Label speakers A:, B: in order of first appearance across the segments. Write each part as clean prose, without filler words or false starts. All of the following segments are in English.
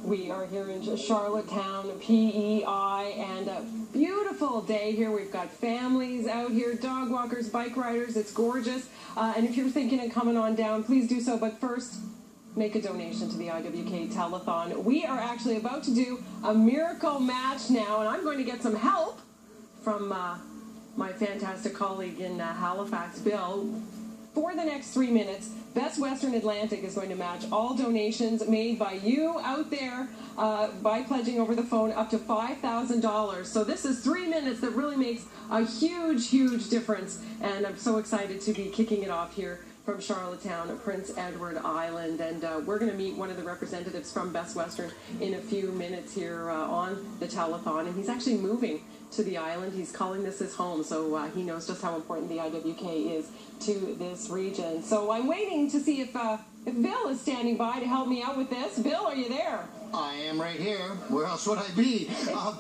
A: We are here in Charlottetown, PEI, and a beautiful day here. We've got families out here, dog walkers, bike riders. It's gorgeous. And if you're thinking of coming on down, please do so. But first, make a donation to the IWK Telethon. We are actually about to do a miracle match now, and I'm going to get some help from my fantastic colleague in Halifax, Bill. For the next 3 minutes, Best Western Atlantic is going to match all donations made by you out there by pledging over the phone up to $5,000. So this is 3 minutes that really makes a huge, huge difference. And I'm so excited to be kicking it off here from Charlottetown, Prince Edward Island. And we're going to meet one of the representatives from Best Western in a few minutes here on the telethon. And he's actually moving to the island. He's calling this his home, so he knows just how important the IWK is to this region. So I'm waiting to see if Bill is standing by to help me out with this. Bill, are you there?
B: I am right here. Where else would I be?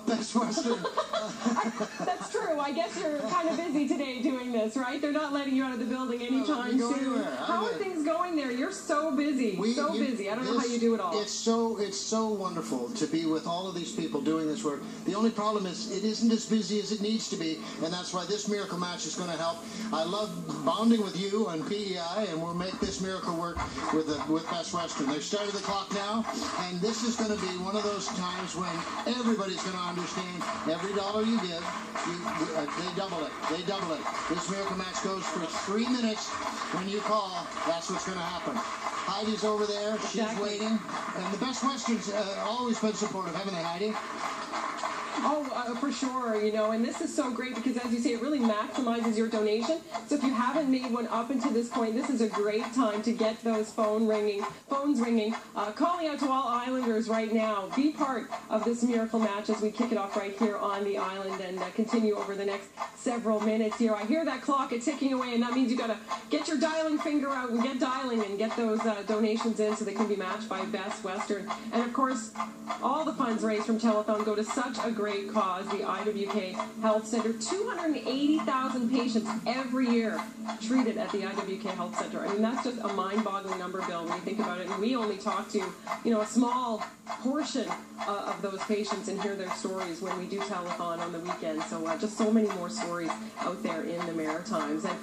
B: Best Western.
A: That's true. I guess you're kind of busy today doing this, right? They're not letting you out of the building anytime soon. How are things going there? You're so busy. Busy. I don't know how you do it all.
B: It's so wonderful to be with all of these people doing this work. The only problem is it isn't as busy as it needs to be, and that's why this miracle match is going to help. I love bonding with you and PEI, and we'll make this miracle work with Best Western. They've started the clock now, and this is going to be one of those times when everybody's going to understand every dollar you give, they double it. They double it. This miracle match goes for 3 minutes. When you call, that's what's going to happen. Heidi's over there. She's waiting. And the Best Western's always been supportive, haven't they, Heidi?
A: Oh, for sure, you know, and this is so great because, as you say, it really maximizes your donation. So if you haven't made one up until this point, this is a great time to get those phones ringing, calling out to all Islanders right now. Be part of this miracle match as we kick it off right here on the island and continue over the next several minutes here. I hear that clock, it's ticking away, and that means you got to get your dialing finger out and get dialing and get those donations in so they can be matched by Best Western. And, of course, all the funds raised from Telethon go to such a great cause, the IWK Health Center. 280,000 patients every year treated at the IWK Health Center. I mean, that's just a mind-boggling number, Bill, when you think about it. And we only talk to, a small portion of those patients and hear their stories when we do telethon on the weekend. So just so many more stories out there in the Maritimes. And,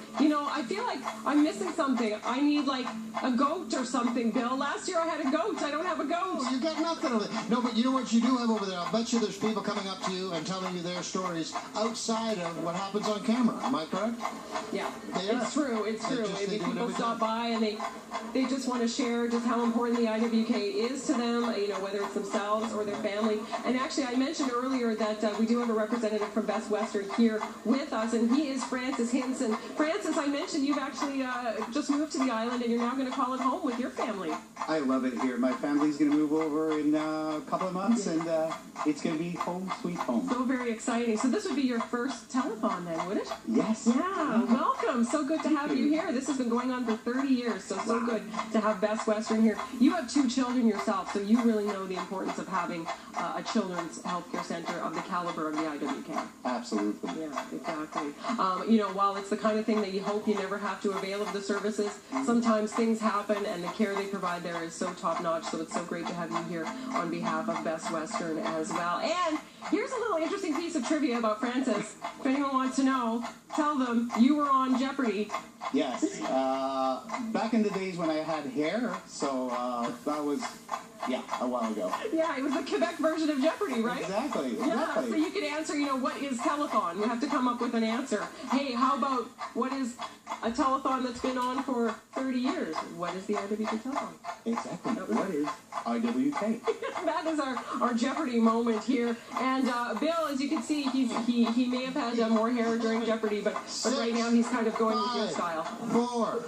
A: I feel like I'm missing something. I need, like, a goat or something, Bill. Last year I had a goat. I don't have a goat.
B: Oh, you got nothing of it. No, but you know what you do have over there? I'll bet you there's people coming up to you and telling you their stories outside of what happens on camera. Am I correct?
A: Yeah, it's true. It's true. Maybe people stop by and they just want to share just how important the IWK is to them, whether it's themselves or their family. And actually, I mentioned earlier that we do have a representative from Best Western here with us, and he is Francis Hinson. Francis, I mentioned you've actually just moved to the island, and you're now going to call it home with your family.
C: I love it here. My family's going to move over in a couple of months, and it's going to be home sweet home.
A: So very exciting. So this would be your first telethon then, would it?
C: Yes.
A: Yeah, welcome. So good to have you here. This has been going on for 30 years, so good to have Best Western here. You have 2 children yourself, so you really know the importance of having a children's healthcare center of the caliber of the IWK.
C: Absolutely.
A: Yeah, exactly. While it's the kind of thing that you hope you never have to avail of the services, sometimes things happen, and the care they provide there is so top-notch, so it's so great to have you here on behalf of Best Western as well. And here's a little interesting piece of trivia about Francis. If anyone wants to know, tell them you were on Jeopardy!
C: Yes. Back in the days when I had hair, so that was, a while ago.
A: Yeah, it was the Quebec version of Jeopardy, right?
C: Exactly.
A: Yeah, so you could answer, what is telethon? You have to come up with an answer. Hey, how about what is a telethon that's been on for 30 years? What is the IWK telethon?
C: Exactly. What is IWK?
A: That is our Jeopardy moment here. And Bill, as you can see, he may have had more hair during Jeopardy, but right now he's kind of going with your style.
B: 4,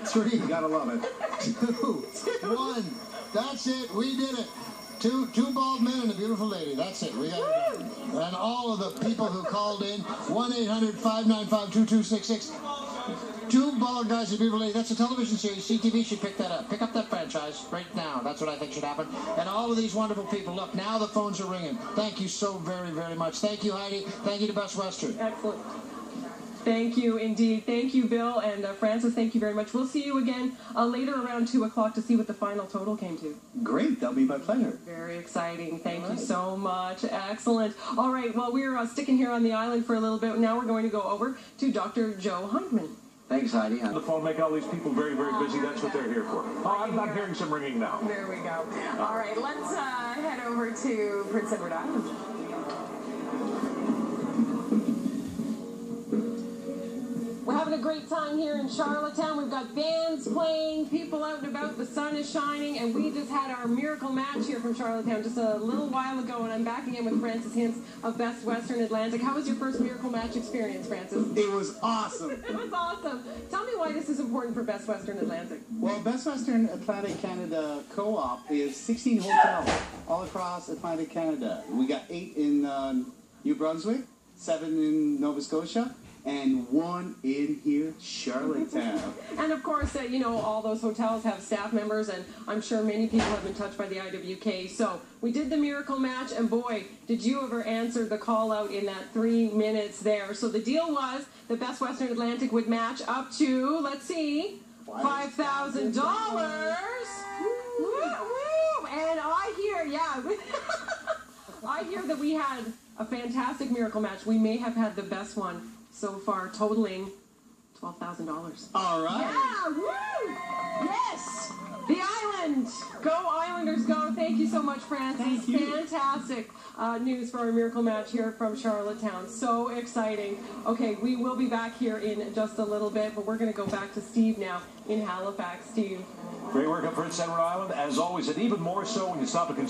B: 3,
C: Gotta love it.
B: 2, 1. That's it. We did it. Two bald men and a beautiful lady. That's it. We got it done. And all of the people who called in, 1-800-595-2266. 2 bald guys and a beautiful lady. That's a television series. CTV should pick that up. Pick up that franchise right now. That's what I think should happen. And all of these wonderful people. Look, now the phones are ringing. Thank you so very, very much. Thank you, Heidi. Thank you to Best Western.
A: Excellent. Thank you indeed. Thank you, Bill, and Francis, thank you very much. We'll see you again later around 2 o'clock to see what the final total came to.
C: Great, that'll be my pleasure.
A: Very exciting. Thank you so much. Excellent. All right, well, we're sticking here on the island for a little bit. Now we're going to go over to Dr. Joe Huntman.
D: Thanks, Heidi.
E: The phone make all these people very, very busy. That's what they're here for. Oh, I'm hearing some ringing now.
F: There we go. All right, let's head over to Prince Edward Island.
A: We're having a great time here in Charlottetown. We've got bands playing, people out and about, the sun is shining, and we just had our miracle match here from Charlottetown just a little while ago, and I'm back again with Francis Hintz of Best Western Atlantic. How was your first miracle match experience, Francis?
C: It was awesome.
A: It was awesome. Tell me why this is important for Best Western Atlantic.
C: Well, Best Western Atlantic Canada Co-op is 16 hotels all across Atlantic Canada. We got 8 in New Brunswick, 7 in Nova Scotia, and 1 in here, Charlottetown.
A: And of course, you know, all those hotels have staff members, and I'm sure many people have been touched by the IWK. So we did the miracle match, and boy, did you ever answer the call out in that 3 minutes there. So the deal was that Best Western Atlantic would match up to, let's see, $5,000. And I hear, I hear that we had a fantastic miracle match. We may have had the best one so far, totaling $12,000.
C: All right.
A: Yeah, woo! Yes! The island! Go Islanders, go! Thank you so much, Francis.
C: Thank you.
A: Fantastic news for our miracle match here from Charlottetown. So exciting. Okay, we will be back here in just a little bit, but we're going to go back to Steve now in Halifax. Steve.
E: Great work on Prince Edward Island. As always, and even more so when you stop and consider